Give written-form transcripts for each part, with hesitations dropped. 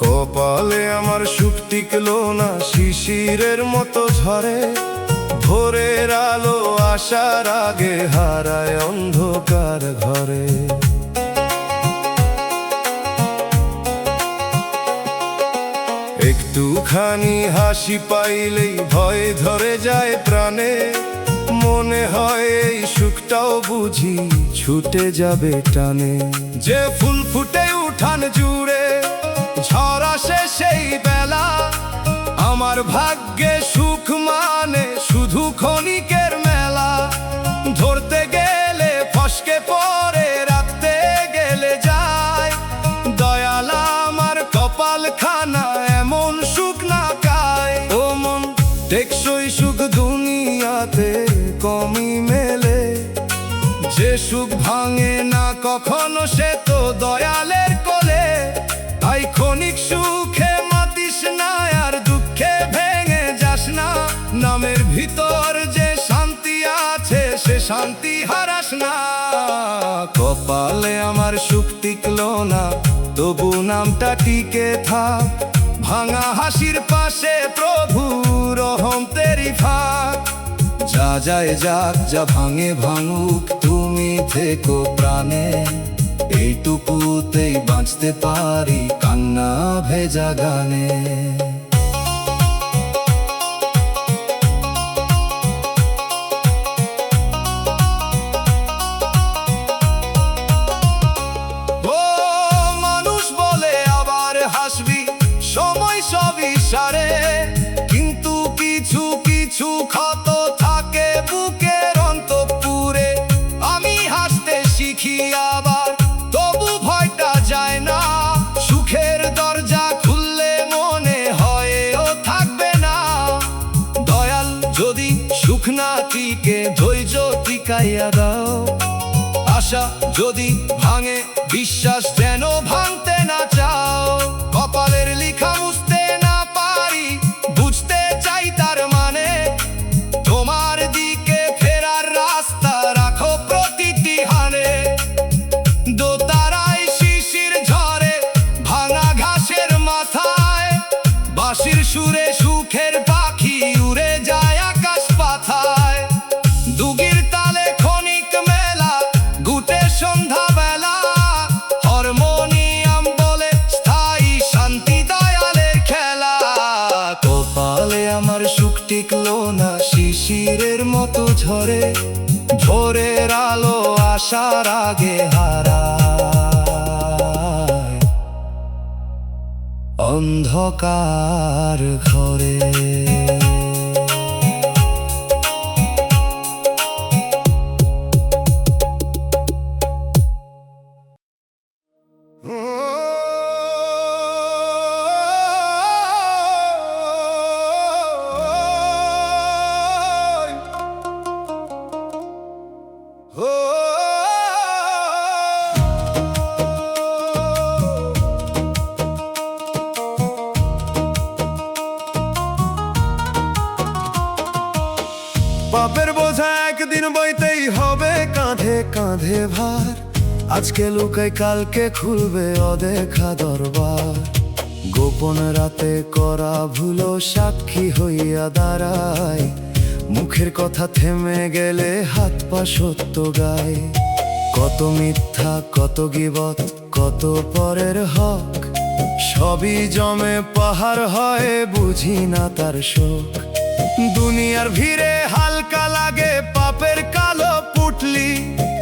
কপালে আমার সুখ টিকলো না, শিশিরের মতো ঝরে। ভোরের আলো আসার আগে হারায় অন্ধকার ঘরে। একটুখানি হাসি পাইলেই ভয় ধরে যায় প্রাণে। মনে হয় এই সুখটাও বুঝি ছুটে যাবে টানে। যে ফুল ফুটে উঠান জুড়ে, ঝড় আসে সেই বেলা। আমার ভাগ্যে সুখ মানে শুধু ক্ষণিকের মেলা। ধরতে গেলে ফসকে পড়ে, রাখতে গেলে যায়। দয়াল আমার কপাল খানা এমন সুখ না কায়। ও মন, টেকসই সুখ দুনিয়াতে কমই মেলে। যে সুখ ভাঙে না কখনো, সে তো দয়ালের কোলে। তাই ক্ষণিক সুখে মাতিস না, আর দুঃখে ভেঙে যাস না। নামের ভিতর যে শান্তি আছে, সে শান্তি হারাস না। কপালে আমার সুখ টিকলো না, তবু নামটা টিকে থাক। ভাঙা হাসির পাশে প্রভু রহম তেরি ফাঁক। যা যায় যাক, যা ভাঙে ভাঙুক, তুমি থেকো প্রাণে। এইটুকুতেই বাঁচতে পারি কান্না ভেজা গানে। ও মানুষ বলে আবার হাসবি, সময় সবই সারে। কিন্তু কিছু কিছু ক্ষত থাকে বুকের অন্তঃপুরে। আমি হাসতে শিখি আবার, তবু ভয়টা যায় না। সুখের দরজা খুললে মনে হয় ও থাকবে না। দয়াল যদি সুখ না টিকে, ধৈর্য টিকাইয়া দাও। আশা যদি ভাঙে, বিশ্বাস যেন ভাঙতে না চাও। কপালের লিখা মুছতে না পারি, বুঝতে চাই তার মানে। তোমার দিকে ফেরার রাস্তা রাখো প্রতিটি হানে। দোতারায় শিশির ঝরে, ভাঙা ঘাসের মাথায়। বাঁশির সুরে সুখের পাখি উড়ে যায় আকাশ পাথায়। দুগির তালে ক্ষণিক মেলা, গুটে সন্ধ্যা বেলা। হারমোনিয়াম বলে স্থায়ী শান্তি দয়ালের খেলা। কপালে আমার সুখ টিকলো না, শিশিরের মতো ঝরে। ভোরের আলো আসার আগে হারায় অন্ধকার ঘরে। পাপের বোঝা একদিন বইতেই হবে কাঁধে কাঁধে ভার। আজকে লুকাই, কালকে খুলবে অদেখা দরবার। গোপন রাতে করা ভুলো সাক্ষী হইয়া দাঁড়ায়। মুখের কথা থেমে গেলে হাত পা সত্য গায়। কত মিথ্যা, কত গীবত, কত পরের হক। সবই জমে পাহাড় হয়, বুঝি না তার শোক। দুনিয়ার ভিড়ে হালকা লাগে পাপের কালো পুটলি।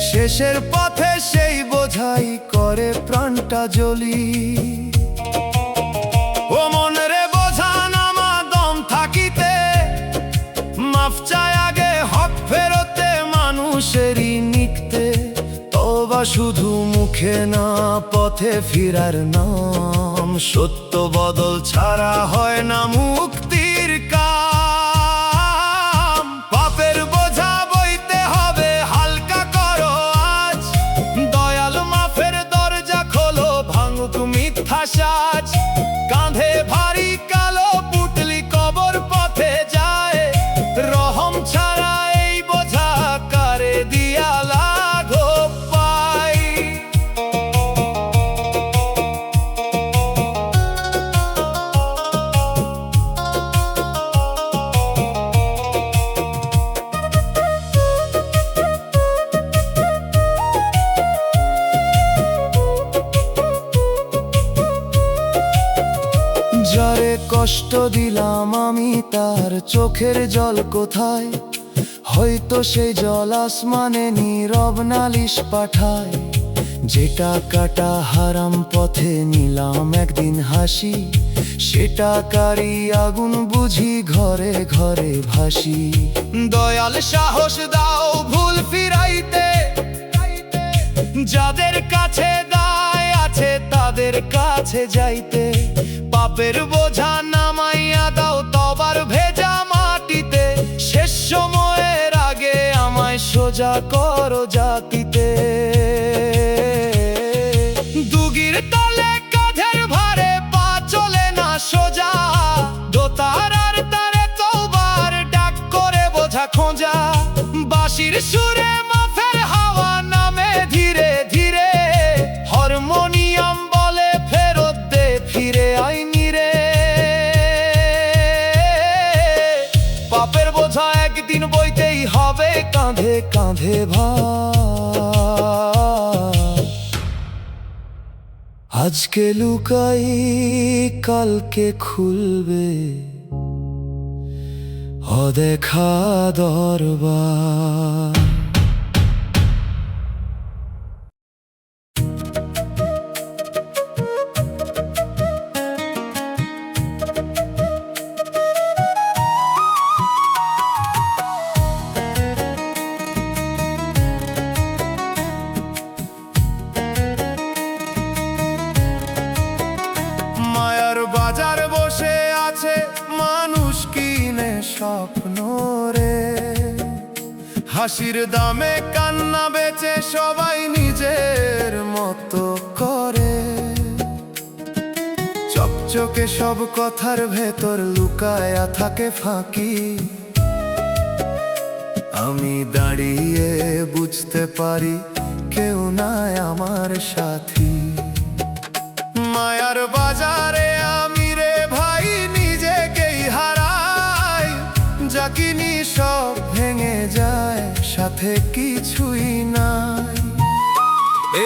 শেষের পথে সেই বোঝাই করে প্রাণটা জ্বলি। ও মন রে, বোঝা নামা দম থাকিতে। মাফ চাই আগে হক ফেরতে মানুষেরই নিকতে। তওবা শুধু মুখে না, পথে ফিরার নাম। সত্য বদল ছাড়া হয় না মুক্তির কাম। পাপের বোঝা বইতে হবে হালকা করো আজ। দয়াল মাফের দরজা খোলো, ভাঙুক মিথ্যা সাজ। কাঁধে ভারী কালো পুটলি কবর পথে যায়। রহম ছাড়া এই বোঝা কারে দিয়া লাঘব পাই। যারে কষ্ট দিলাম আমি, তার চোখের জল কোথায়? হয়তো সেই জল আসমানে নীরব নালিশ পাঠায়। যেটা কাটা হারাম পথে নিলাম একদিন হাসি, সেটা কারি আগুন বুঝি ঘরে ঘরে ভাসি। দয়াল সাহস দাও ভুল ফিরাইতে, যাদের কাছে দায় আছে তাদের কাছে যাইতে। পাপের বোঝা নামাইয়া দাও তবার ভেজা মাটিতে। শেষ সময়ের আগে আমায় সোজা করো জাতিতে। দুগির তলে কাঁধের ভারে পা চলে না সোজা। দোতারার তারে তওবার ডাক করে বোঝা খোঁজা। বাঁশির সুরে মাফের হাওয়া নামে ধীরে ধীরে। হারমোনিয়াম বলে ফেরত দে, ফিরে আইনি রে। পাপের বোঝা একদিন বইতেই হবে কাঁধে কাঁধে ভার। আজকে লুকাই কালকে খুলবে অদেখা দরবার। বাজার বসে আছে মানুষ কিনে স্বপ্ন রে। হাসির দামে কান্না বেচে সবাই নিজের মতো করে। চকচকে সব কথার ভেতর লুকায়া থাকে ফাঁকি। আমি দাঁড়িয়ে বুঝতে পারি কেউ নাই আমার সাথী। মায়ার বাজারে আমি রে ভাই নিজেকেই হারাই। যা কিনি সব ভেঙে যায়, সাথে কিছুই নাই।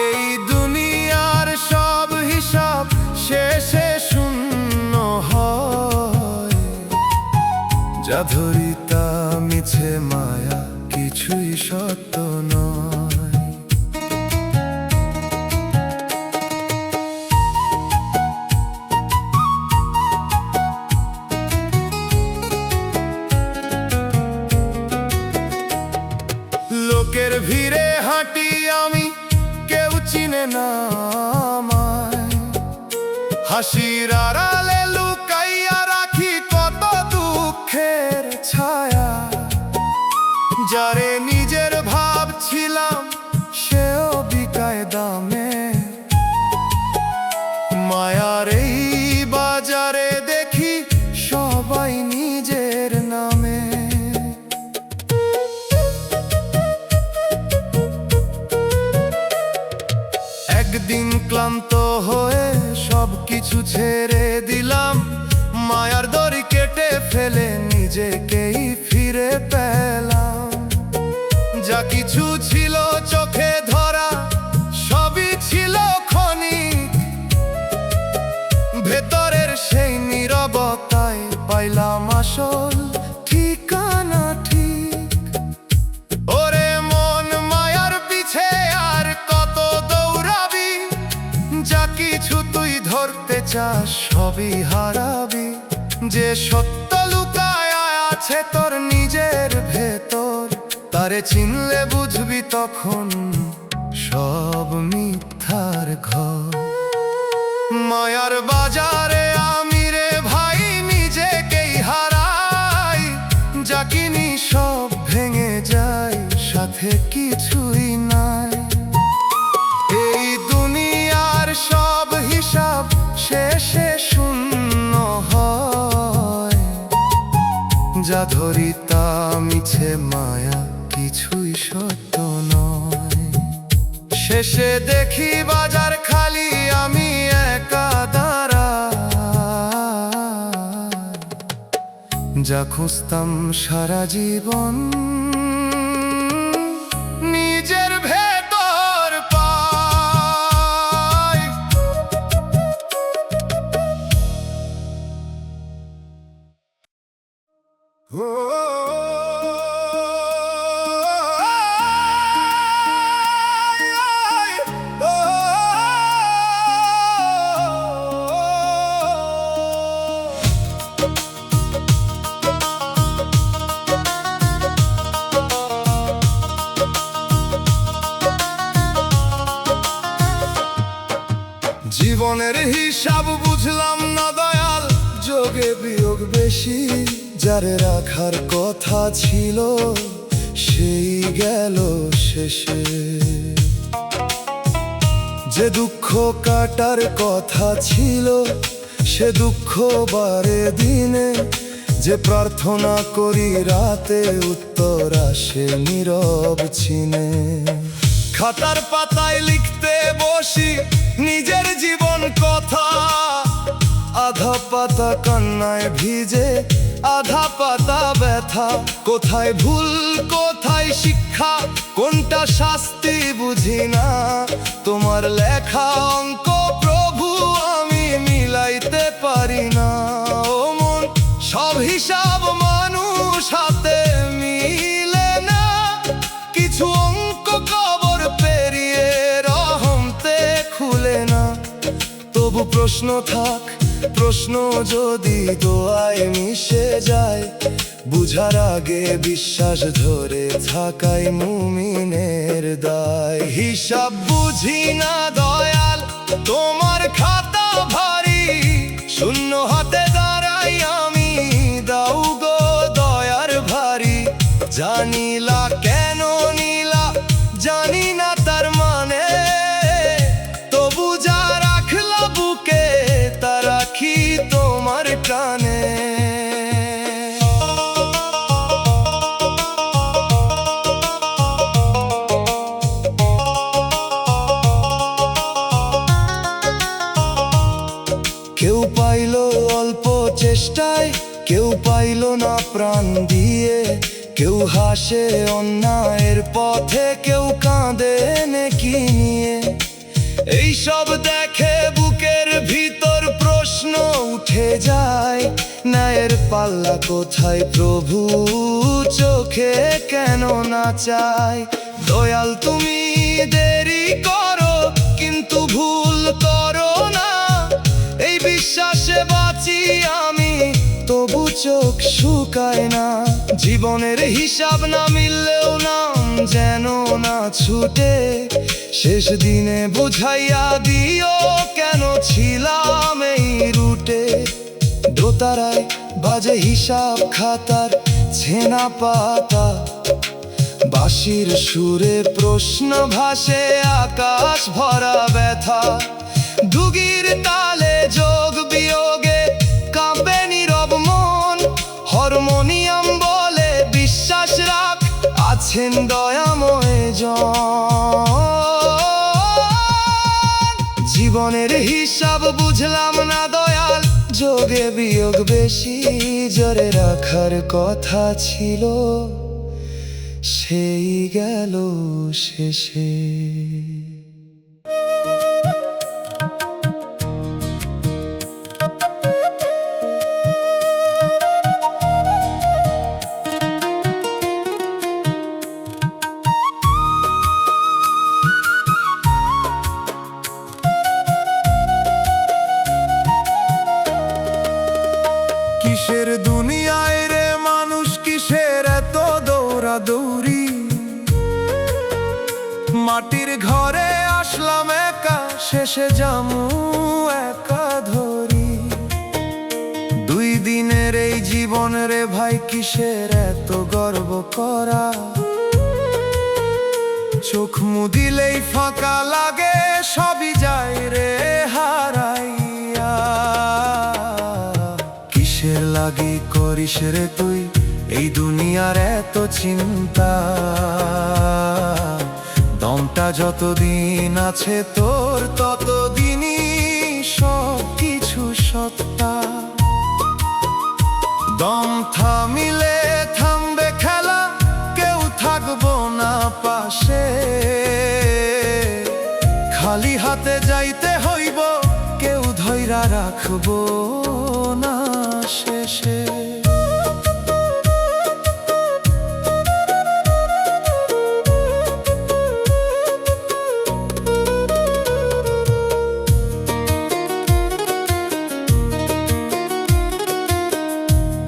এই দুনিয়ার সব হিসাব শেষে শূন্য হয়। যা ধরি তা মিছে মায়া, কিছুই সত্য নয়। লোকের ভিড়ে হাঁটি আমি, কেউ চিনে না আমায়। হাসির আড়ালে লুকাইয়া রাখি কত দুঃখের ছায়া। যারে নিজের ভাবছিলাম সেও বিকায় দামে। মায়ার এই বাজারে দেখি সবাই নিজের নামে। একদিন ক্লান্ত হয়ে সব কিছু ছেড়ে দিলাম। মায়ার দড়ি কেটে ফেলে নিজেকেই ফিরে পেলাম। যা কিছু ছিল চোখে ধরা সবই ছিল ক্ষণিক। ভেতরের সেই নীরবতায় পাইলাম আসল ঠিকানা ঠিক। ওরে মন মায়ার পিছে আর কত দৌড়াবি। যা কিছু তুই ধরতে চাস সবই হারাবি। যে সত্য লুকায় আছে তোর নিজের ভেতর, তারে চিনলে বুঝবি তখন সব সাথে কিছুই নাই। এই দুনিয়ার সব হিসাব শেষে শূন্য হয়, যা ধরি তা মিছে মায়া, কিছুই সত্য নয়। শেষে দেখি বাজার খালি, আমি একা দাঁড়াই, যা খুঁজতাম সারা জীবন নিজের ভেতর পাই। জীবনের হিসাব বুঝলাম না দয়াল, যোগে বিয়োগ বেশি। যারে রাখার কথা ছিল সেই গেল শেষে, যে দুঃখ কাটার কথা ছিল সে দুঃখ বারে দিনে। যে প্রার্থনা করি রাতে উত্তর আসে নীরব চিনে। খাতার পাতায় লিখতে বসি নিজের জীবন কথা, আধা পাতা কান্নায় ভিজে, আধা পাতা ব্যথা। কোথায় ভুল কোথায় শিক্ষা, কোনটা শাস্তি বুঝি না। তোমার লেখা অঙ্ক প্রভু আমি মিলাইতে পারি না। ও মন, সব হিসাব মানুষ হাতে মিলে না। কিছু অঙ্ক কবর পেরিয়ে রহমতে খুলে না। তবু প্রশ্ন থাক, প্রশ্ন যদি দোয়ায় মিশে যায়, বুঝার আগে বিশ্বাস ধরে থাকাই মুমিনের দায়। হিসাব বুঝি না দয়াল, তোমার খাতা ভারী, শূন্য হাতে দাঁড়াই আমি, দাও গো দয়ার ভারী। জানিলা কেন নীলা, জানি না তার মানে, তবু যা রাখলা বুকে তা রাখি তোমার টানে। কেউ পাইল অল্প চেষ্টায়, কেউ পাইল না প্রাণ দিয়ে। কেউ হাসে অন্যায়ের পথে, কেউ কাঁদে নেকি নিয়ে। এইসব দেখে বুকের ভিতর প্রশ্ন উঠে যায়, ন্যায়ের পাল্লা কোথায় প্রভু, চোখে কেন না চায়। দয়াল তুমি দেরি করো কিন্তু ভুল করো না, এই বিশ্বাসে বাঁচি আমি, তবু চোখ শুকায় না। জীবনের হিসাব না মিললেও নাম যেন না ছুটে, শেষ দিনে বুঝাইয়া দিও কেন ছিলাম এই রুটে। দোতারায় বাজে হিসাব খাতার ছেনা পাতা, বাঁশির সুরে প্রশ্ন ভাসে আকাশ ভরা ব্যথা। দুগির তালে যোগ বিয়োগে কাঁপে নীরব মন, হারমোনিয়াম বলে বিশ্বাস রাখ, আছেন দয়াময় জন। জীবনের হিসাব বুঝলাম না দয়াল, যোগে বিয়োগ বেশি। জোরে রাখার কথা ছিল সেই গেল শেষে। কিসের দুনিয়ায় রে মানুষ, কিসের এত দৌড়াদৌড়ি। মাটির ঘরে আসলাম একা, শেষে জামু একা ধরি। দুই দিনের এই জীবন রে ভাই, কিসের এত গর্ব করা। চোখ মুদিলেই ফাঁকা লাগে, সবই যায় রে হারাইয়া। কিসের লাগি করিস রে তুই এই দুনিয়ার এত চিন্তা? দমটা যতদিন আছে তোর ততদিনই সব কিছু সত্তা। দম থামিলে থামবে খেলা, কেউ থাকবো না পাশে। খালি হাতে যাইতে হইব, কেউ ধইরা রাখবো না শেষে।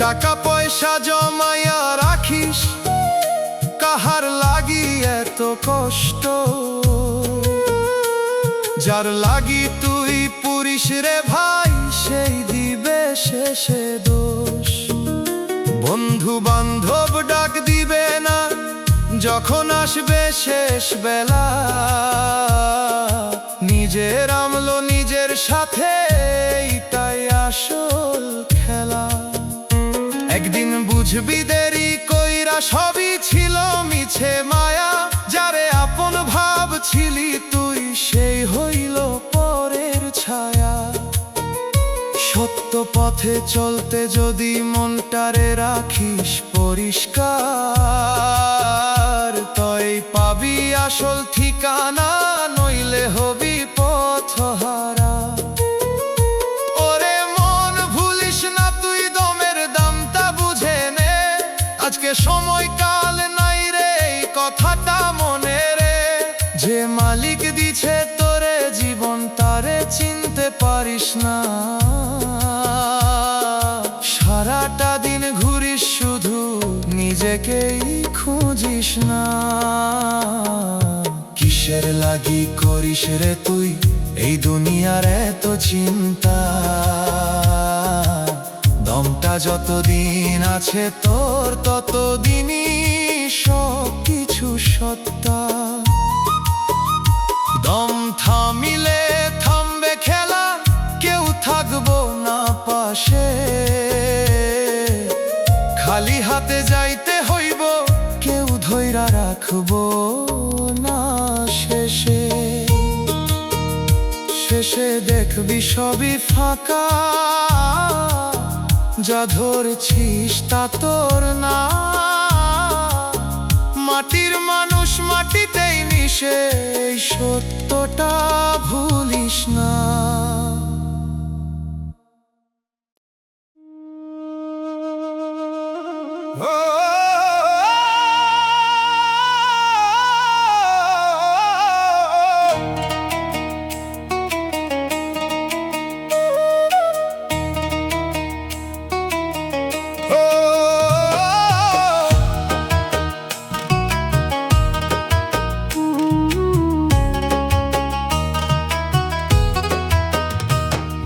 টাকা পয়সা জমাইয়া রাখিস, কাহার লাগি এত কষ্ট? যার লাগি তুই পুরিস রে ভাই, সেই দিবে শেষে দোষ। বন্ধু বান্ধব ডাক দিবে না যখন আসবে শেষ বেলা। নিজের আমলো নিজের সাথে, এইটাই আসল খেলা। একদিন বুঝবি দেরি কইরা সবই ছিল মিছে মায়া। যারে আপন ভাবছিলি তুই, সেই হইল পরের ছায়া। সত্য পথে চলতে যদি মনটারে রাখিস পরিষ্কার, তই পাবি আসল ঠিকানা, নইলে হবি পথহারা। আজকে সময় কাল নাই রে, এই কথাটা মনে রে। যে মালিক দিছে তোরে জীবন, তারে চিনতে পারিস না। সারাটা দিন ঘুরিস শুধু, নিজেকেই খুঁজিস না। কিসের লাগি করিস রে তুই এই দুনিয়ার এত চিন্তা? দমটা যতদিন আছে তোর ততদিনই সব কিছু সত্তা। দম থামিলে থামবে খেলা, কেউ থাকবো না পাশে। খালি হাতে যাইতে হইব, কেউ ধইরা রাখবো না শেষে। শেষে দেখবি সবই ফাঁকা, যা ধরছিস তা তোর না। মাটির মানুষ মাটিতেই মিশে, এই সত্যটা ভুলিস না।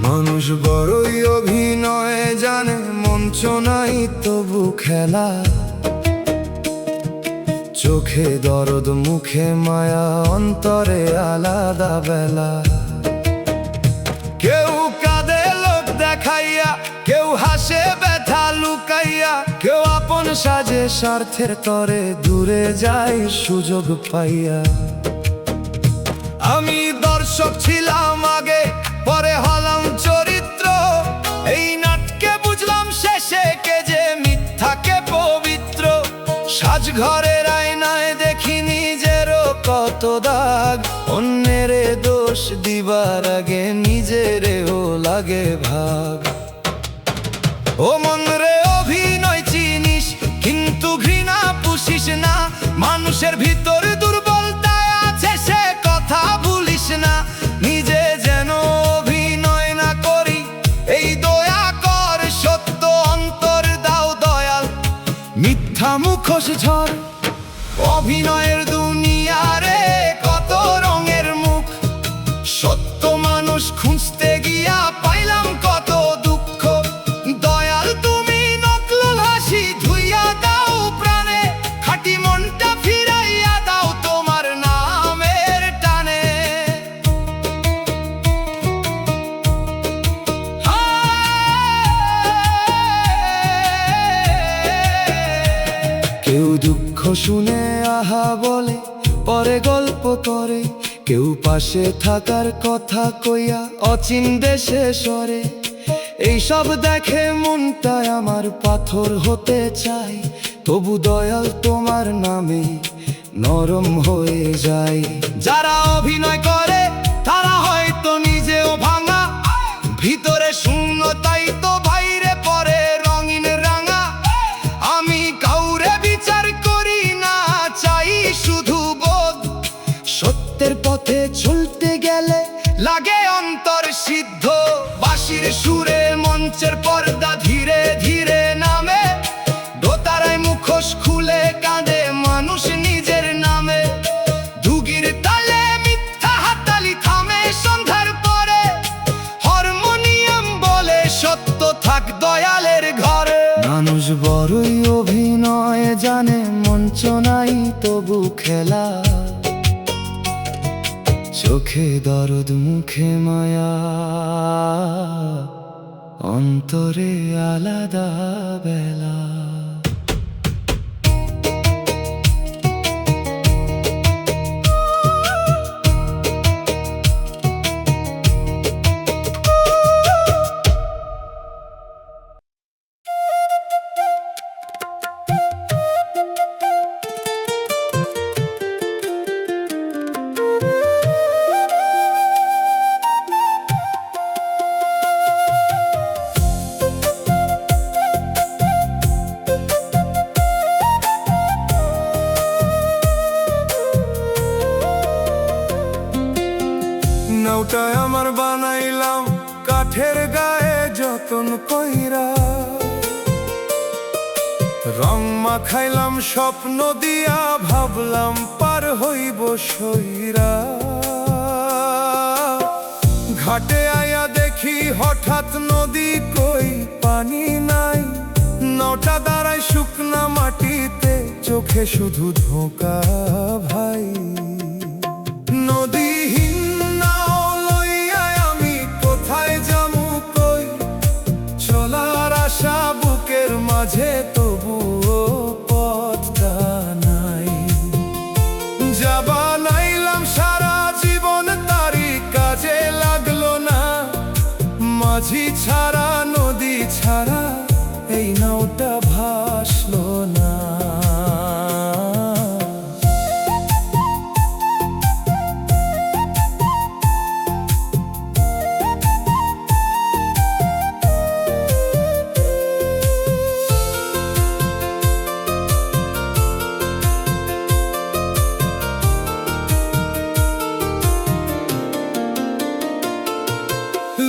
মানুষ বড়ই অভিনয় জানে, মঞ্চ নাই তবু খেলা। চোখে দরদ মুখে মায়া, অন্তরে আলাদা বেলা। কেউ কাঁদে লোক দেখাইয়া, কেউ হাসে ব্যথা লুকাইয়া। কেউ আপন সাজে স্বার্থের তরে, দূরে যায় সুযোগ পাইয়া। আমি দর্শক ছিলাম আগে, পরে হলাম চরিত্র। এই নাটকে বুঝলাম শেষে কে যে মিথ্যাকে পবিত্র। সাজ ঘরের আয়নায় দেখি নিজেরও কত দাগ। অন্যের দোষ দিবার আগে নিজেরেও লাগে ভাগ। ও মন রে অভিনয় চিনিস, কিন্তু ঘৃণা পুষিস না। মানুষের ভিতর দুর্বলতা আছে, সে কথা ভুলিস না। নিজে যেন অভিনয় না করি, এই দয়া কর। সত্য অন্তর দাও দয়াল, মিথ্যা মুখোশ ঝড়। অভিনয়ের দুনিয়ারে কত রঙের মুখ। সত্য মানুষ খুঁজতে গিয়া পাইলাম কত দুঃখ। দয়াল তুমি নকল হাসি ধুইয়া দাও প্রাণে, খাঁটি মনটা ফিরাইয়া দাও তোমার নাম শুনে আহা বলে, পরে গল্প করে, কেউ পাশে থাকার কথা কইয়া অচিন দেশে সরে। এইসব দেখে মনটায় আমার পাথর হতে চায়, তবু দয়াল তোমার নামে নরম হয়ে যায়। যারা অভিনয় করে তারা হয়তো নিজেও ভাঙা, ভিতরে শূন্যতাই তো বাইরে পড়ে রঙিন রাঙা। আমি কাউরে বিচার করি না, চাই শুধু বোধ। সত্যের পথে চলতে গেলে লাগে অন্তর সিদ্ধ। বাঁশির সুরে মঞ্চের পর্দা ধীরে ধীরে নামে, দোতারায় মুখোশ খুলে কাঁদে মানুষ নিজের নামে। দুগির তালে মিথ্যা হাততালি থামে সন্ধ্যার পরে, হারমোনিয়াম বলে সত্য থাক দয়ালের ঘরে। মানুষ বড়ই অভিনয় জানে, মঞ্চ নাই তবু খেলা। চোখে দরদ মুখে মায়া, অন্তরে আলাদা বেলা। নাওটায় আমার বানাইলাম কাঠের গায়ে যতন কইরা, রং মাখাইলাম স্বপ্ন দিয়া, ভাবলাম পার হইব সইরা। ঘাটে আয়া দেখি হঠাৎ নদী, কই পানি নাই। নাওটা দাঁড়ায় শুকনা মাটিতে, চোখে শুধু ধোঁকা ভাই। নদীহীন নাও লইয়া আমি কোথায় যামু কই, চলার আশা বুকের মাঝে তবুও পথটা নাই। যা বানাইলাম সারা জীবন তারই কাজে লাগলো না, মাঝি ছাড়া নদী ছাড়া এই নাওটা ভাসলো না।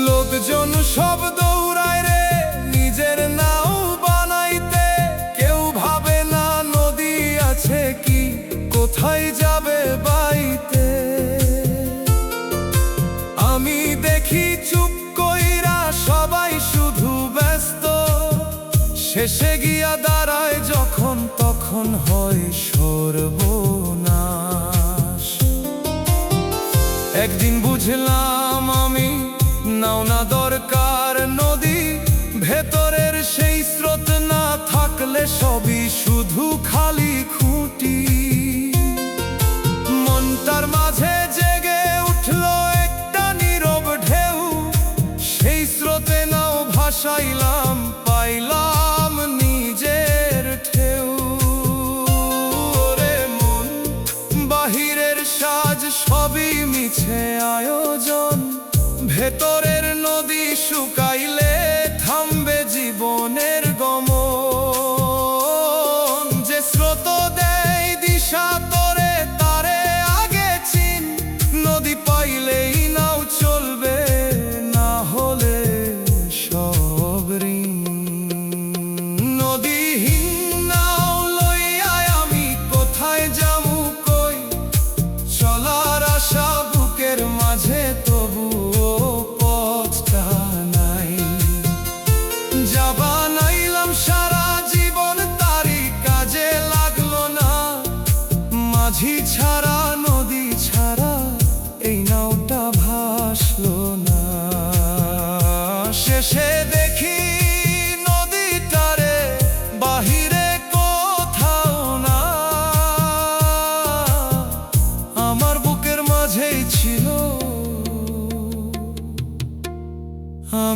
লোকজন সব দৌড়ায় রে নিজের নাও বানাইতে, কেউ ভাবে না নদী আছে কি, কোথায় যাবে বাইতে। আমি দেখি চুপ কইরা সবাই শুধু ব্যস্ত, শেষে গিয়া দাঁড়ায় যখন তখন হয় সর্বনাশ। একদিন বুঝলাম আমি নাও না দরকার নদী, ভেতরের সেই স্রোত না থাকলে সবই শুধু খালি খুঁটি। মনটার মাঝে জেগে উঠলো একটা নীরব ঢেউ, সেই স্রোতে নাও ভাসাইলাম, পাইলাম নিজের ঢেউ। ওরে মন, বাহিরের সাজ সবই মিছে আয়োজন, ভেতরের নদী শুকাইলে থামবে জীবনের গমন। যে স্রোত দেয় দিশা তোরে তারে আগে চিন, নদী পাইলেই নাও চলবে, না হলে সব ঋণ। নদীহীন নাও লইয়া আমি কোথায় যামু কই, চলার আশা বুকের মাঝে তবু পথটা নাই।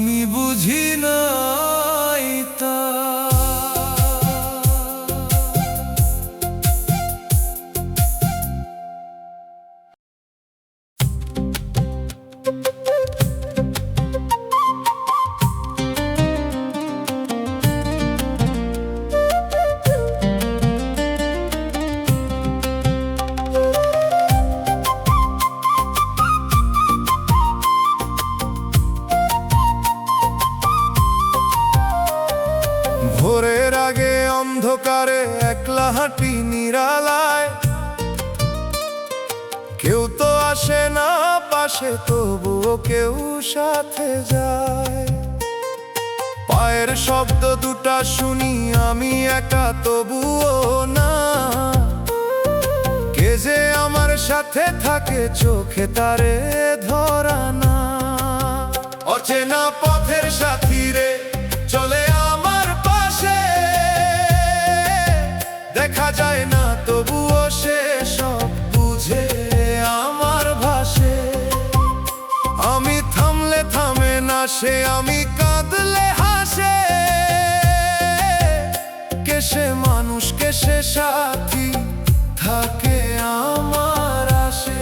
আমি বুঝি নাই তা। ভোরের আগে অন্ধকারে একলা হাঁটি নিরালায়, কেউ তো আসে না পাশে, তবুও কেউ সাথে যায়। পায়ের শব্দ দুটা শুনি আমি একা, তবুও না, কে যে আমার সাথে থাকে চোখে তারে ধরা না। অচেনা পথের সাথী রে চলে আমার পাশে, দেখা যায় না তবুও সে সব বুঝে আমার ভাষে। আমি থামলে থামে না সে, আমি কাঁদলে হাসে, কে সে মানুষ কে সে সাথী থাকে আমার আশে।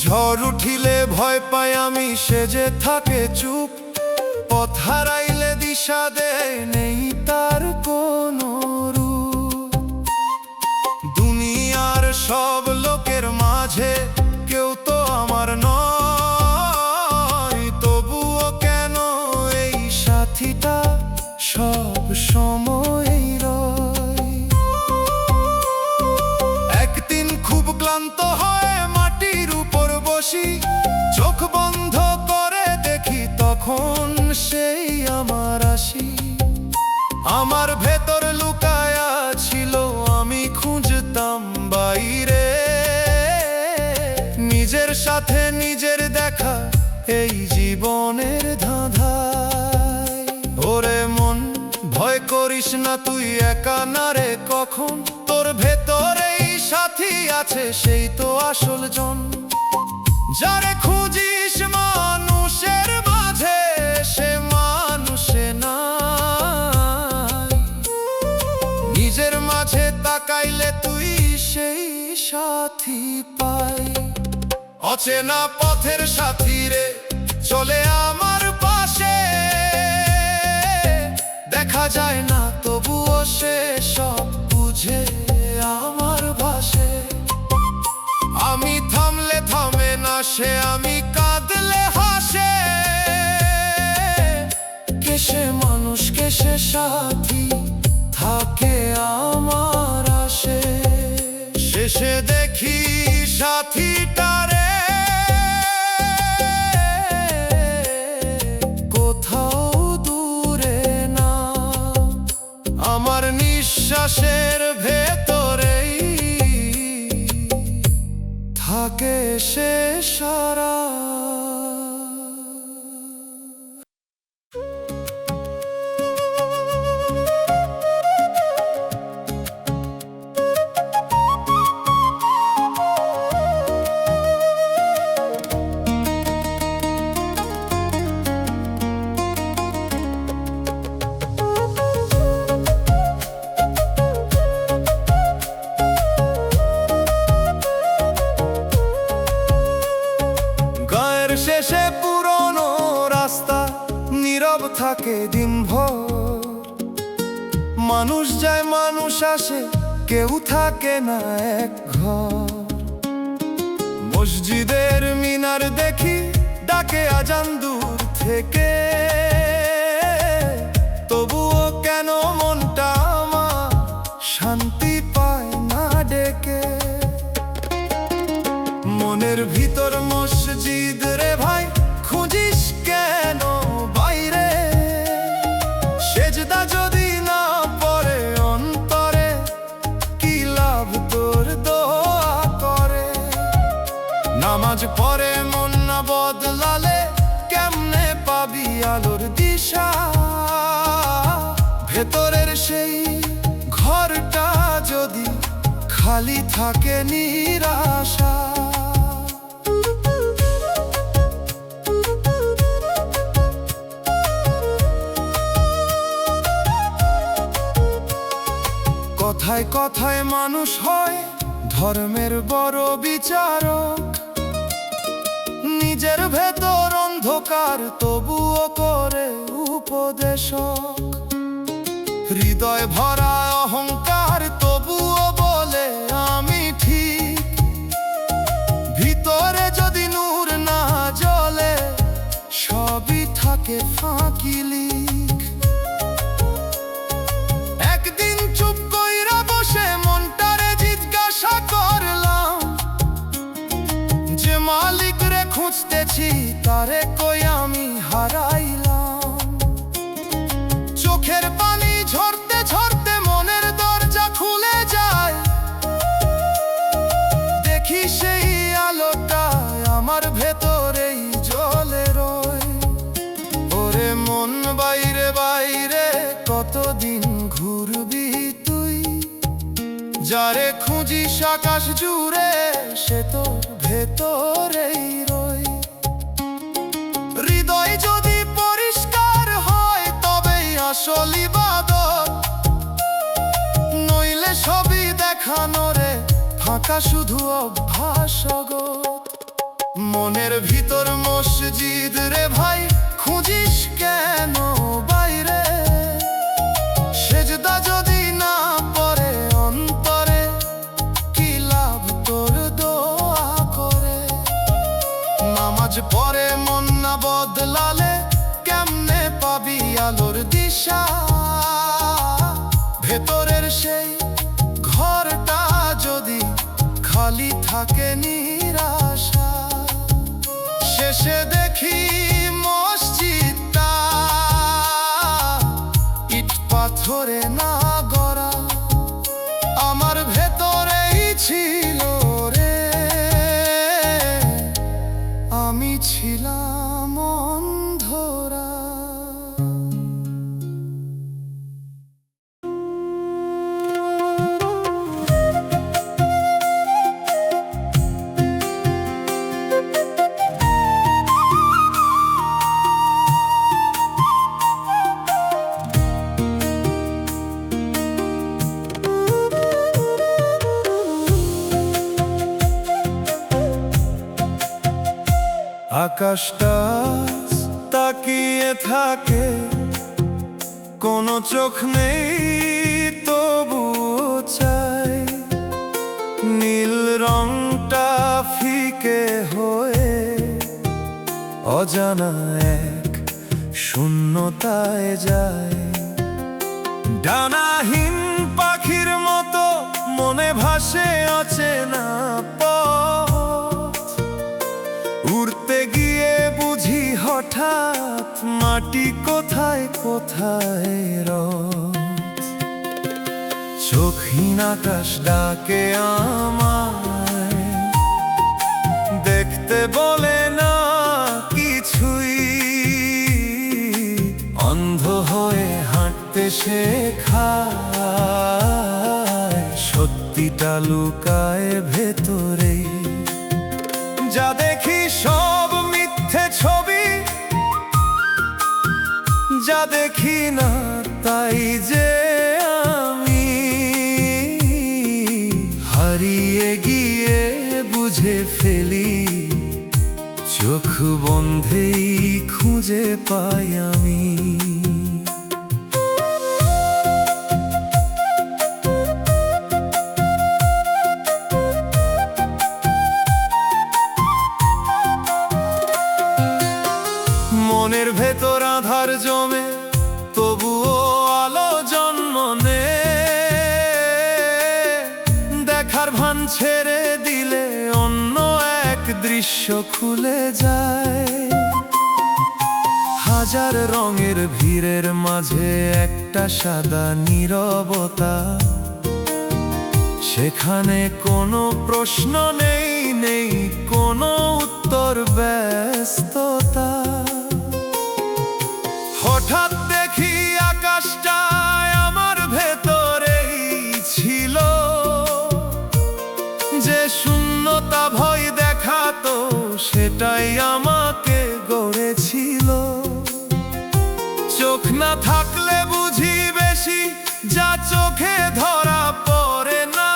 ঝড় উঠিলে ভয় পাই আমি, সে যে থাকে চুপ, পথ হারাইলে দিশা দেয় নেই তার কোনো রূপ। দুনিয়ার সব লোকের মাঝে কেউ তো আমার নয়, তবুও কেন এই সাথীটা সব সময়ই রয়। একদিন খুব ক্লান্ত হয় মাটির উপর বসি, চোখ বন্ধ করে দেখি তখন সেই আমার আসি। আমার ভেতর লুকায়া ছিল আমি খুঁজতাম বাইরে, নিজের সাথে নিজের দেখা এই জীবনের ধাঁধায়। ওরে মন ভয় করিস না তুই একা না রে কখন, তোর ভেতরেই সাথী আছে সেই তো আসল জন। যারে খুঁজিস মানুষের মাঝে সে মানুষে নাই, নিজের মাঝে তাকাইলে তুই সেই সাথী পাই। অচেনা পথের সাথী রে চলে আমার পাশে, দেখা যায় না তবুও সে সব বুঝে আমার ভাষে। আমি থামলে থামে না সে, আমি কাঁদলে হাসে, কে সে মানুষ কে সে সাথী থাকে আমার আশে। শেষে দেখি সাথীটারে কোথাও দূরে না, আমার নিঃশ্বাসের ভেতরেই থাকে সে সারা। শেষে পুরনো রাস্তা নীরব থাকে দিনভর, মানুষ যায় মানুষ আসে কেউ থাকে না এক ঘর। মসজিদের মিনার দেখি ডাকে আজান দূর থেকে, তবুও কেন মনটা আমার শান্তি পায় না ডেকে। মনের ভিতর মসজিদ রে ভাই খুঁজিস কেন বাইরে, সেজদা যদি না পড়ে অন্তরে কি লাভ তোর দোয়া করে। নামাজ পড়ে মন খালি থাকে নিরাশা। কথায় কথায় মানুষ হয় ধর্মের বড় বিচারক, নিজের ভেতর অন্ধকার তবুও করে উপদেশক। হৃদয় ভরা অহংকার তবুও বলে আমি ঠিক, ভিতরে যদি নূর না জ্বলে সবই থাকে ফাঁকি লিক। একদিন চুপ কইরা বসে মনটারে জিজ্ঞাসা করলাম, যে মালিক রে খুঁজতেছি তারে কই আমি হারাইলাম। চোখের পানি ঝরতে ঝরতে মনের দরজা খুলে যায়, দেখি সেই আলোটা আমার ভেতরেই জ্বলে রয়। ওরে মন বাইরে বাইরে কতদিন ঘুরবি তুই, যারে খুঁজিস আকাশ জুড়ে সে তোর ভেতরেই রয়। হৃদয় যদি পরিষ্কার হয় তবেই আসল ইবাদত, নইলে সবই দেখানো রে ফাঁকা শুধু অভ্যাসগত। মনের ভিতর মসজিদ রে ভাই খুঁজিস কেন বাইরে, সেজদা যদি না পড়ে অন্তরে কি লাভ তোর দোয়া করে। নামাজ পড়ে মন না বদলালে কেমনে পাবি আলোর দিশা। ভেতরের সেই ঘরটা যদি খালি থাকে নিরাশা, শেষে দেখি মসজিদটা ইট পাথরে না গড়া, আমার ভেতরেই ছিল রে, আমি ছিলাম অন্ধরা। আকাশটা তাকিয়ে থাকে, কোনো চোখ নেই তবু চাই, নীল রংটা ফিকে হয়ে অজানা এক শূন্যতায় যায়। ডানাহীন পাখির মতো মনে ভাসে অচেনা পথ, উড়তে গিয়ে বুঝি হঠাৎ মাটি কোথায় কোথায় রথ। চোখহীন আকাশ ডাকে আমায়, দেখতে বলে না কিছুই, অন্ধ হয়ে হাঁটতে শেখায়, সত্যিটা লুকায় ভেতরেই। যা দেখি সব মিথ্যে ছবি, যা দেখি না তাই যে আমি, হারিয়ে গিয়ে বুঝে ফেলি, চোখ বন্ধেই খুঁজে পাই আমি। মনের ভেতর আধার জমে তবুও আলো জন্ম নে, দেখার ভান ছেড়ে দিলে অন্য এক দৃশ্য খুলে যায়। হাজার রঙের ভিড়ের মাঝে একটা সাদা নীরবতা, সেখানে কোনো প্রশ্ন নেই, নেই কোনো উত্তর, ব্যস্ততা। হঠাৎ দেখি আকাশটা আমার ভেতরেই ছিল, যে শূন্যতা ভয় দেখাতো সেটাই আমাকে গড়েছিল। চোখ না থাকলে বুঝি বেশি যা চোখে ধরা পড়ে না।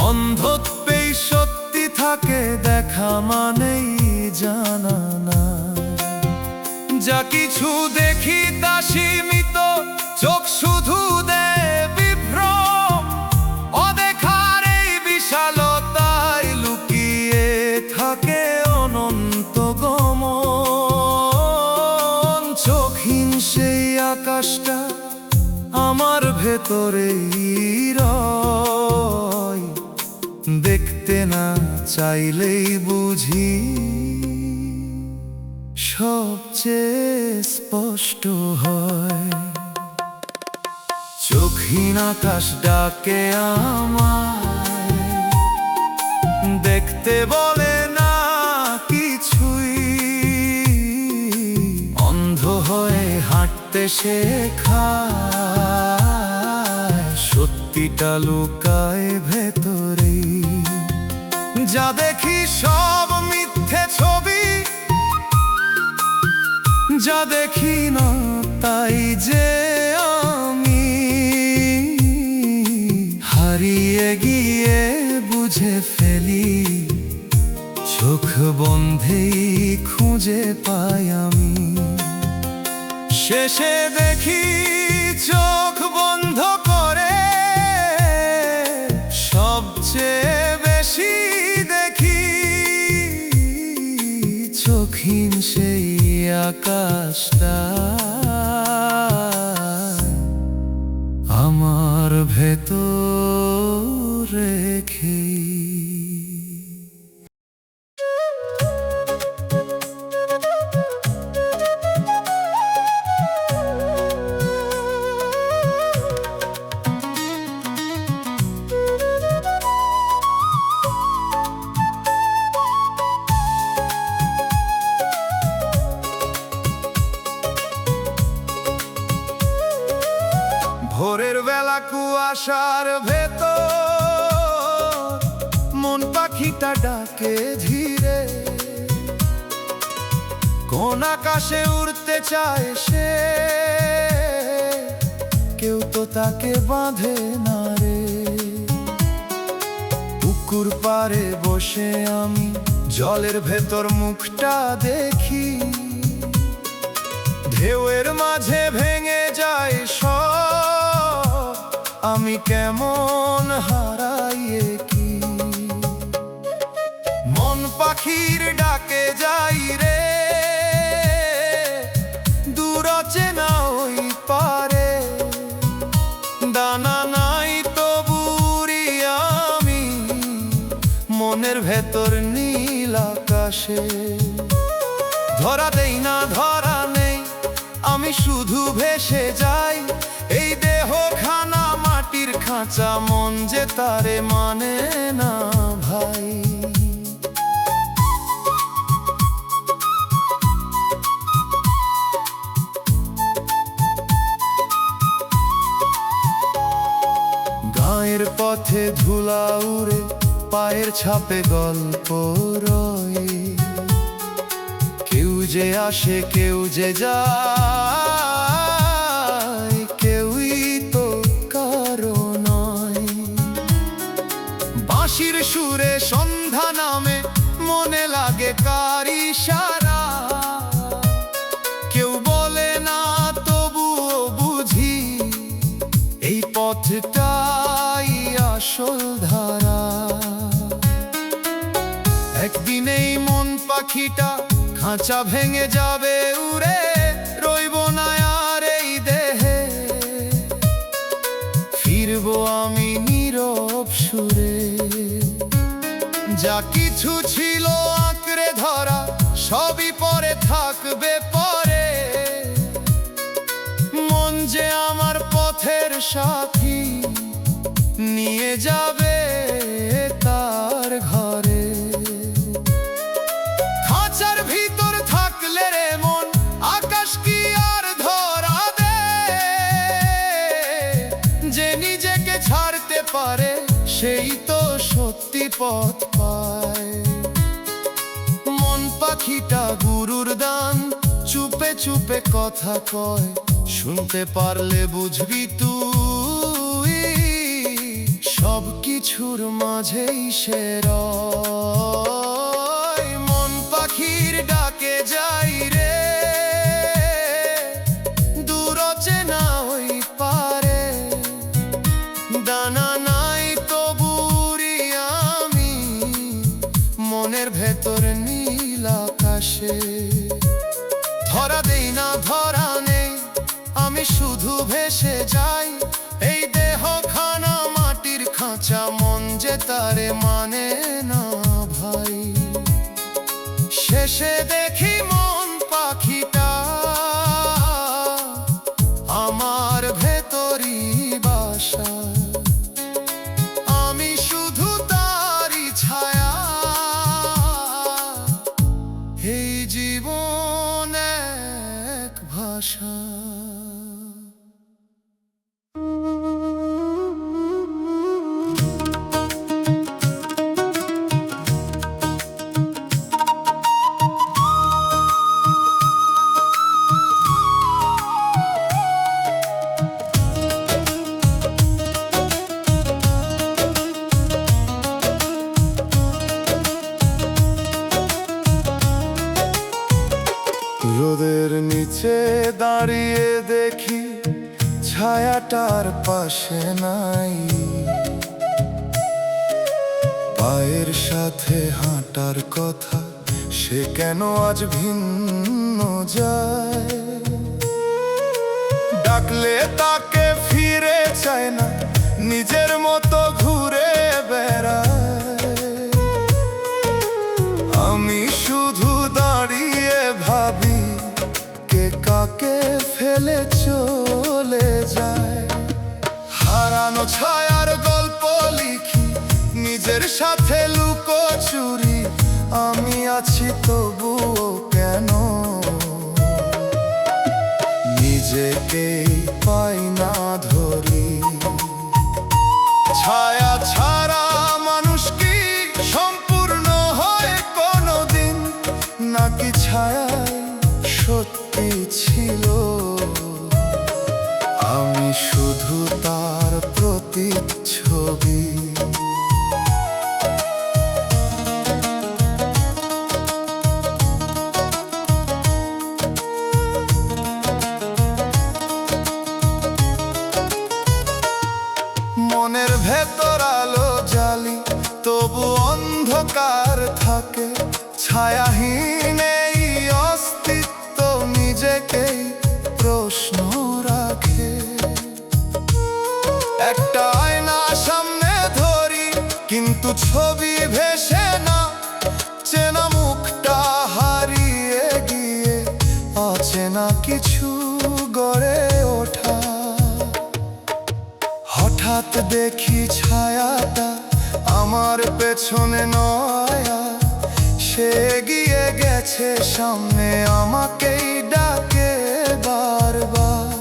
অন্ধত্বেই সত্যি থাকে দেখা মানেই জানা না। যা কিছু দেখি তা সীমিত, চোখ শুধু দেয় বিভ্রম। অদেখার এই বিশালতায় লুকিয়ে থাকে অনন্ত গমন। চোখহীন সেই আকাশটা আমার ভেতরেই রয়, দেখতে না চাইলেই বুঝি সবচেয়ে স্পষ্ট হয়। চোখহীন আকাশ ডাকে আমায়, দেখতে বলে না কিছুই। অন্ধ হয়ে হাঁটতে শেখায়, সত্যিটা লুকায় ভেতরেই। যা দেখি সব মিথ্যে ছবি, যা দেখি না তাই যে আমি হারিয়ে গিয়ে বুঝে ফেলি। চোখ বন্ধেই খুঁজে পাই আমি। শেষে দেখি চোখ বন্ধ করে সবচেয়ে বেশি দেখি চোখহীন সেই আকাশটা আমার ভেতর রেখে। ভোরের বেলা কুয়াশার ভেতর মন পাখিটা ডাকে ধীরে। কোন আকাশে উড়তে চায় সে, কেউ তো তাকে বাঁধে না রে। পুকুর পাড়ে বসে আমি জলের ভেতর মুখটা দেখি। ঢেউয়ের মাঝে ভেঙে যায় সব, আমি কেমন হারাইয়ে কি। মন পাখির ডাকে যাই রে, দূর অচেনা ওই পারে। দানা নাই তবু উড়ি আমি মনের ভেতর নীল আকাশে। ধরা দেই না ধরা নেই, আমি শুধু ভেসে যাই। এই দেহখানা মাটির খাঁচা, মন যে তারে মানে না ভাই। গায়ের পথে ধুলা উড়ে, পায়ের ছাপে গল্প রয়ে। কেউ যে আসে কেউ যে যায়, কেউই তো কারো নয়। বাঁশির সুরে সন্ধ্যা নামে, মনে লাগে কার ইশারা। কেউ বলে না তবুও বুঝি এই পথটাই আসল ধারা। একদিন এই মন পাখিটা খাঁচা ভেঙে যাবে উড়ে, রইব না আর এই দেহে। ফিরবো আমি নীরব সুরে। যা কিছু ছিল আঁকড়ে ধরা, সবই পরে থাকবে পরে। মন যে আমার পথের সাথী, নিয়ে যাবে তার ঘরে। খাঁচার ভিতর থাকলে রে মন, আকাশ কি আর ধরা দে। যে নিজেকে ছাড়তে পারে সেই তো সত্যি পথ পায়। মন পাখিটা গুরুর দান, চুপে চুপে কথা কয়, শুনতে পারলে বুঝবি তুই সব কিছুর মাঝেই সে রয়। মন পাখির ডাকে যাই রে, দূর অচেনা ওই পারে, ডানা নাই তবু উড়ি আমি মনের ভেতর নীল আকাশে। ধরা দেই না ধরা নেই, আমি শুধু ভেসে যাই, এই দেহখানা মাটির খাঁচা, মন যে তারে মানে না ভাই। শেষে দেখি মন পাখিটা আমার ভেতরই বাসা, আমি শুধু তারই ছায়া, এই জীবন এক ভাষা। রোদের নিচে দাঁড়িয়ে দেখি ছায়াটার পাশে নাই, পায়ের সাথে হাঁটার কথা সে কেন আজ ভিন্ন যায়। ডাকলে তাকে ফিরে চায় না, নিজের মতো ঘুরে বেড়ায়। আমি শুধু দাঁড়িয়ে ভাবি কে কাকে ফেলে চলে যায়। হারানো ছায়ার গল্প লিখি, নিজের সাথে লুকোচুরি, আমি আছি তবুও কেন নিজেকেই পাই না ধরি। ছায়া ছাড়া মানুষ কি সম্পূর্ণ হয় কোনোদিন, নাকি ছায়ায় সত্যি ছিল আমি শুধু তার প্রতিচ্ছবি। মনের ভেতর আলো জ্বালি, তবু অন্ধকার থাকে, ছায়াহীন এই অস্তিত্ব নিজেকেই প্রশ্ন রাখে। একটা আয়না সামনে ধরি, কিন্তু ছবি ভেসে না, চেনা মুখটা হারিয়ে গিয়ে অচেনা কিছু গড়ে ওঠা। হঠাৎ দেখি ছায়াটা আমার পেছনে নয়া, সে এগিয়ে গেছে সামনে, আমাকেই ডাকে বারবার।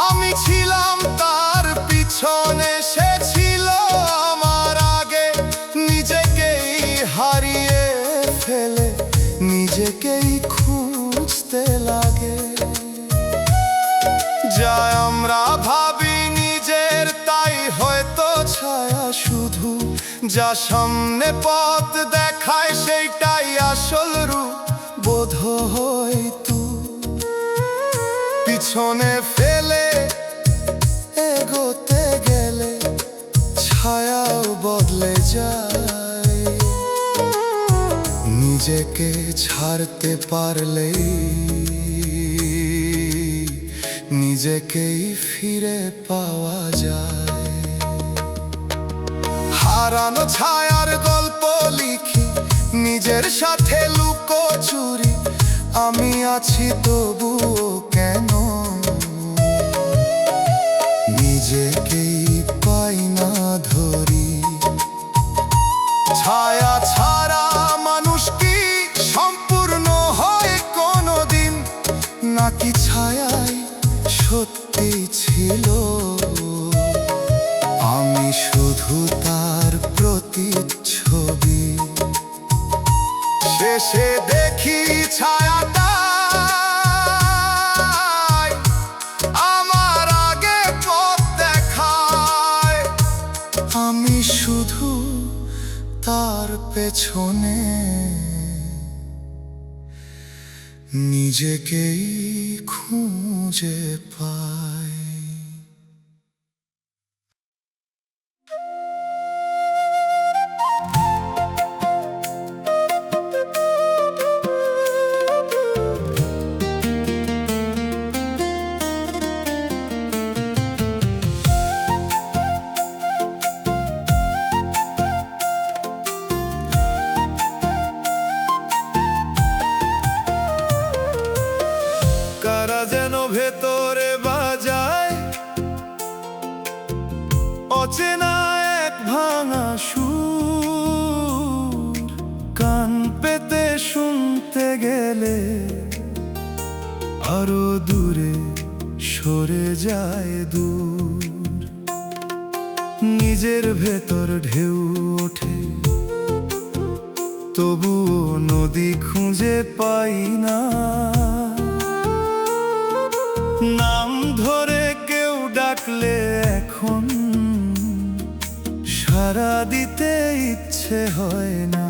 আমি ছিলাম তার পিছনে, সে ছিল আমার আগে, নিজেকেই হারিয়ে ফেলে নিজেকেই খুঁজতে লাগে। যা আমরা ভাবি নিজের তাই হয়তো ছায়া শুধু, যা সামনে পথ দেখায় সেইটাই আসল রূপ বোধ হয়তো। পিছনে ফেলে এগোতে গেলে ছায়াও বদলে যায়, নিজেকে ছাড়তে পারলেই নিজেকেই ফিরে পাওয়া যায়। হারানো ছায়ার গল্প লিখি, নিজের সাথে লুকোচুরি, আমি আছি তবুও কেন নিজেকেই পাই না ধরি। ছায়া ছাড়া মানুষ কি সম্পূর্ণ হয় কোনোদিন, নাকি ছায়াই সত্যি ছিল আমি শুধু তার প্রতিচ্ছবি। শেষে দেখি ছায়াটা আমার আগে পথ দেখায়, আমি শুধু তার পেছনে নিজেকেই খুঁজে পাই। কারা যেন ভেতরে বাজায় অচেনা এক ভাঙা সুর, কান পেতে শুনতে গেলে আরো দূরে সরে যায় দূর। নিজের ভেতর ঢেউ ওঠে, তবুও নদী খুঁজে পাই না। নাম ধরে কেউ ডাকলে এখন সাড়া দিতে ইচ্ছে হয় না।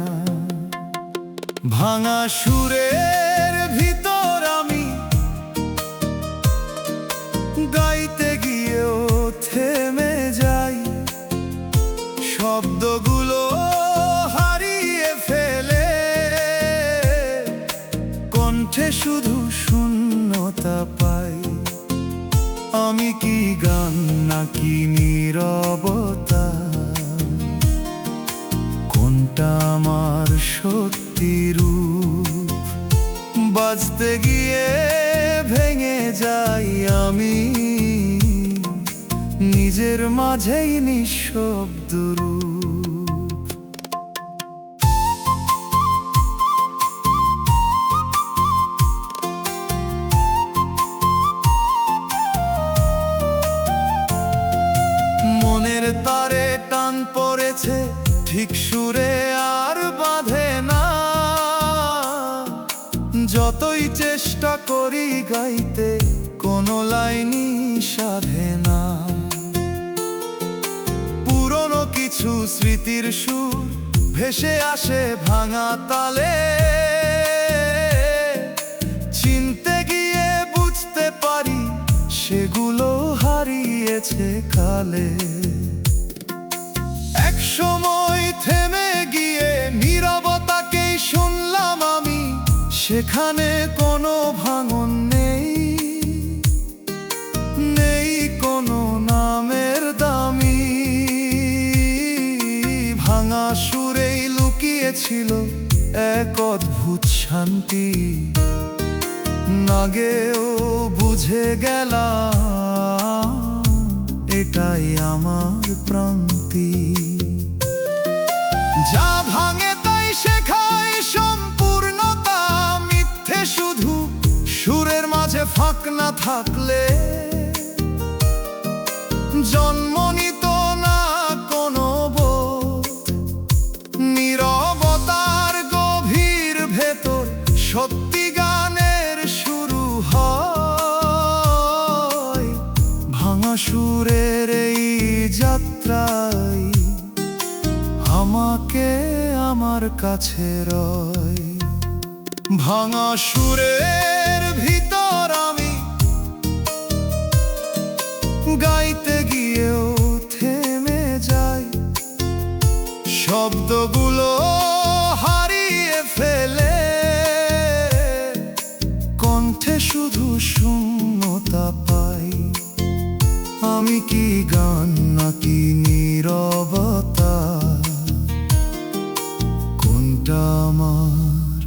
ভাঙা সুরের ভিতর আমি গাইতে গিয়েও থেমে যাই, শব্দগুলো হারিয়ে ফেলে কণ্ঠে শুধু শূন্যতা পাই। আমি কি গান নাকি নীরবতা, কোনটা আমার সত্যি রূপ? বাজতে গিয়ে ভেঙে যাই আমি নিজের মাঝেই নিঃশব্দ রূপ। মনের তারে টান পড়েছে, ঠিক সুরে আর বাঁধে না। যতই চেষ্টা করি গাইতে, কোনো লাইনই সাধে না। পুরনো কিছু স্মৃতির সুর ভেসে আসে ভাঙা তালে, চিনতে গিয়ে বুঝতে পারি সেগুলো হারিয়েছে কালে। এক সময় থেমে গিয়ে নীরবতাকেই শুনলাম আমি, সেখানে কোনো ভাঙন নেই, নেই কোনো নামের দামি। ভাঙা সুরেই লুকিয়েছিল এক অদ্ভুত শান্তি, আগেও বুঝে গেলাম এটাই আমার প্রান্তি। যা ভাঙে তাই শেখায় সম্পূর্ণতা, মিথ্যে শুধু সুরের মাঝে ফাঁক না থাকলে জন্ম নিত না কোনো বোধ। নীরবতার গভীর ভেতর সত্যি গানের শুরু হয়। ভাঙা সুরের এই যাত্রায় আমাকে আমার কাছে রয়। ভাঙা সুরের ভিতর আমি গাইতে গিয়েও থেমে যাই, শব্দগুলো হারিয়ে ফেলে কণ্ঠে শুধু শূন্যতা পাই। আমি কি গান নাকি নীরবতা, কোনটা আমার